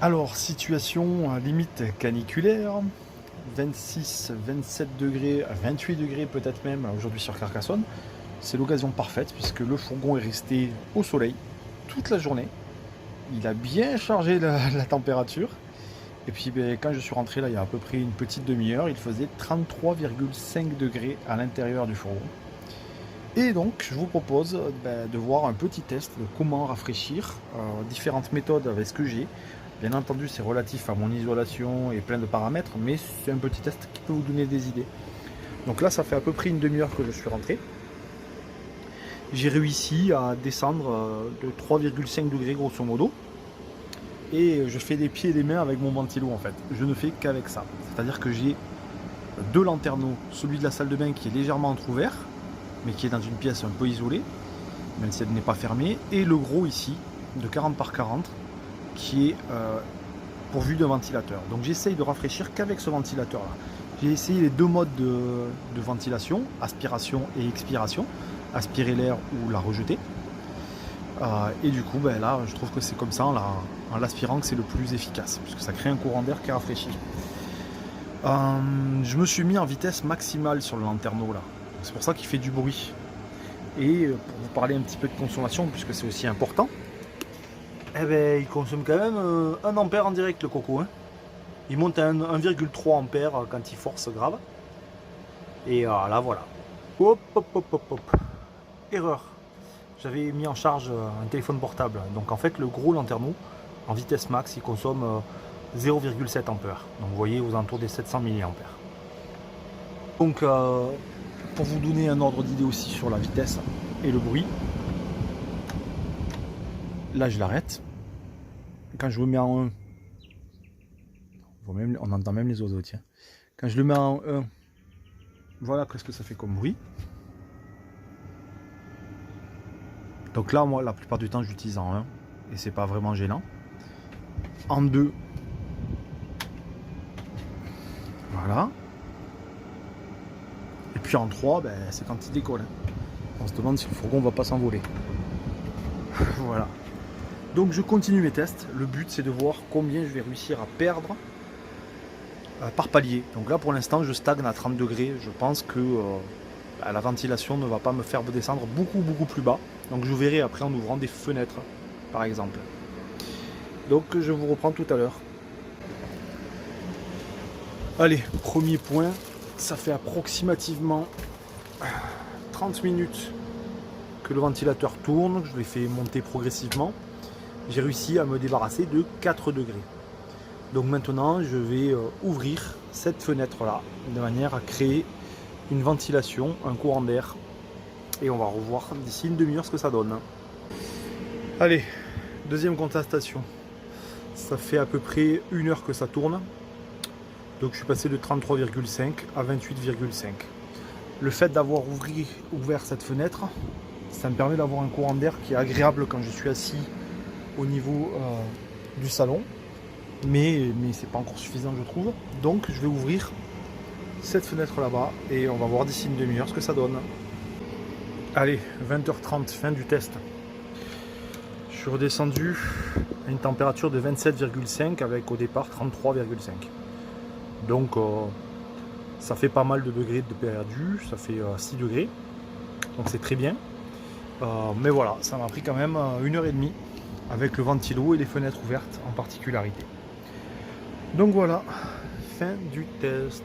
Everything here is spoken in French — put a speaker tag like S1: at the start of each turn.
S1: Alors, situation limite caniculaire, 26, 27 degrés, 28 degrés peut-être même aujourd'hui sur Carcassonne. C'est l'occasion parfaite puisque le fourgon est resté au soleil toute la journée. Il a bien chargé la température. Et puis quand je suis rentré là il y a à peu près une petite demi-heure, il faisait 33,5 degrés à l'intérieur du fourgon. Et donc je vous propose de voir un petit test de comment rafraîchir différentes méthodes avec ce que j'ai. Bien entendu, c'est relatif à mon isolation et plein de paramètres, mais c'est un petit test qui peut vous donner des idées. Donc là, ça fait à peu près une demi-heure que je suis rentré. J'ai réussi à descendre de 3,5 degrés grosso modo. Et je fais des pieds et des mains avec mon ventilo en fait. Je ne fais qu'avec ça. C'est-à-dire que j'ai deux lanterneaux. Celui de la salle de bain qui est légèrement entrouvert, mais qui est dans une pièce un peu isolée, même si elle n'est pas fermée. Et le gros ici, de 40 par 40, qui est pourvu d'un ventilateur. Donc j'essaye de rafraîchir qu'avec ce ventilateur là. J'ai essayé les deux modes de ventilation, aspiration et expiration, aspirer l'air ou la rejeter. Et du coup là je trouve que c'est comme ça en l'aspirant que c'est le plus efficace, puisque ça crée un courant d'air qui rafraîchit. Je me suis mis en vitesse maximale sur le lanterneau là, c'est pour ça qu'il fait du bruit. Et pour vous parler un petit peu de consommation, puisque c'est aussi important, eh ben, il consomme quand même 1 ampère en direct le coco. Hein. Il monte à 1,3 ampère quand il force grave. Et là voilà. Hop hop hop hop hop. Erreur. J'avais mis en charge un téléphone portable. Donc en fait le gros lanterneau en vitesse max il consomme 0,7 ampères. Donc vous voyez aux alentours des 700 mAh. Donc pour vous donner un ordre d'idée aussi sur la vitesse et le bruit, là je l'arrête. Quand je le mets en 1, on entend même les oiseaux, tiens. Quand je le mets en 1, voilà ce que ça fait comme bruit. Donc là, moi, la plupart du temps, j'utilise en 1 et c'est pas vraiment gênant. En 2, voilà. Et puis en 3, c'est quand il décolle. On se demande si le fourgon va pas s'envoler. Voilà. Donc je continue mes tests. Le but, c'est de voir combien je vais réussir à perdre par palier. Donc là, pour l'instant, je stagne à 30 degrés. Je pense que la ventilation ne va pas me faire descendre beaucoup plus bas. Donc je verrai après en ouvrant des fenêtres, par exemple. Donc je vous reprends tout à l'heure. Allez, premier point. Ça fait approximativement 30 minutes que le ventilateur tourne. Je l'ai fait monter progressivement. J'ai réussi à me débarrasser de 4 degrés. Donc maintenant, je vais ouvrir cette fenêtre-là, de manière à créer une ventilation, un courant d'air. Et on va revoir d'ici une demi-heure ce que ça donne. Allez, deuxième constatation. Ça fait à peu près 1 heure que ça tourne. Donc je suis passé de 33,5 à 28,5. Le fait d'avoir ouvert cette fenêtre, ça me permet d'avoir un courant d'air qui est agréable quand je suis assis au niveau du salon. Mais c'est pas encore suffisant, je trouve. Donc je vais ouvrir cette fenêtre là-bas et on va voir d'ici une demi-heure ce que ça donne. Allez, 20h30, fin du test. Je suis redescendu à une température de 27,5 avec au départ 33,5. Donc ça fait pas mal de degrés de perdu, ça fait 6 degrés. Donc c'est très bien. Mais voilà, ça m'a pris quand même 1h30 avec le ventilo et les fenêtres ouvertes en particularité. Donc voilà, fin du test.